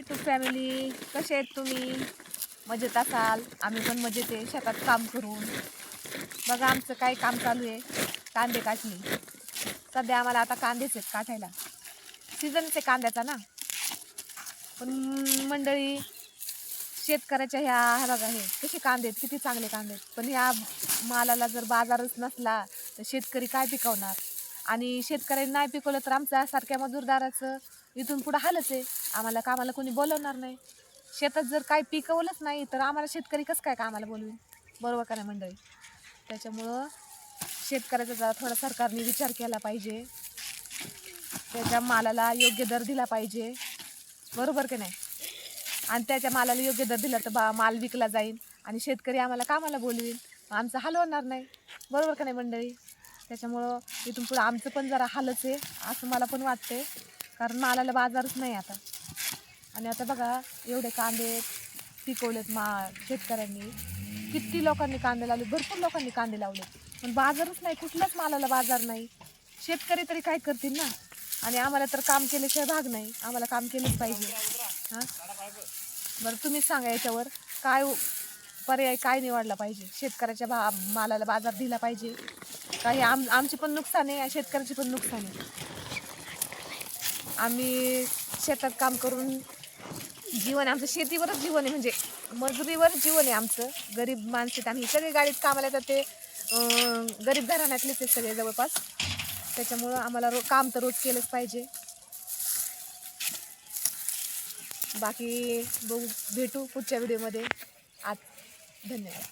YouTube family, कसे आहेत तुम्ही? मजेत असाल? आम्ही पण मजेत आहे. शेतात काम करून बघा आमचं काय काम चालू आहे. कांदे काढणी. सध्या आम्हाला आता कांदेच आहेत काढायला. सीझनच आहे कांद्याचा ना. पण मंडळी शेतकऱ्याच्या ह्या बघा हे कसे कांदे आहेत, किती चांगले कांदे आहेत. पण ह्या मालाला जर बाजारच नसला तर शेतकरी काय पिकवणार? आणि शेतकऱ्यांनी नाही पिकवलं तर आमच्यासारख्या मजूरदाराचं इथून पुढं हालच आहे. आम्हाला कामाला कोणी बोलवणार नाही. शेतात जर काही पिकवलंच नाही तर आम्हाला शेतकरी कसं काय कामाला बोलवेल? बरोबर का नाही मंडळी? त्याच्यामुळं शेतकऱ्याचा जरा थोडा सरकारने विचार केला पाहिजे. त्याच्या मालाला योग्य दर दिला पाहिजे. बरोबर की नाही? आणि त्याच्या मालाला योग्य दर दिला तर माल विकला जाईल आणि शेतकरी आम्हाला कामाला बोलवेल. आमचं हाल होणार नाही. बरोबर का नाही मंडळी? त्याच्यामुळं इथून पुढं आमचं पण जरा हालच आहे असं मला पण वाटते. कारण मालाला बाजारच नाही आता. आणि आता बघा एवढे कांदे पिकवलेत शेतकऱ्यांनी. किती लोकांनी कांदे लावले, भरपूर लोकांनी कांदे लावले. पण बाजारच नाही, कुठल्याच मालाला बाजार नाही. शेतकरी तरी काय करतील ना. आणि आम्हाला तर काम केल्याशिवाय भाग नाही. आम्हाला काम केलंच पाहिजे. हां बरं तुम्हीच सांगा याच्यावर काय पर्याय काय निवडला पाहिजे? शेतकऱ्याच्या मालाला बाजार दिला पाहिजे काही आमची पण नुकसान आहे आणि शेतकऱ्याची पण नुकसान आहे. आम्ही शेतात काम करून जीवन आमचं शेतीवरच जीवन आहे. म्हणजे मजुरीवर जीवन आहे आमचं. गरीब माणसं आम्ही सगळे गाडीत कामाला येतात ते गरीब घराण्यातलेच आहेत सगळे जवळपास. त्याच्यामुळं आम्हाला काम तर रोज केलंच पाहिजे. बाकी बघू भेटू पुढच्या व्हिडिओमध्ये. आज धन्यवाद.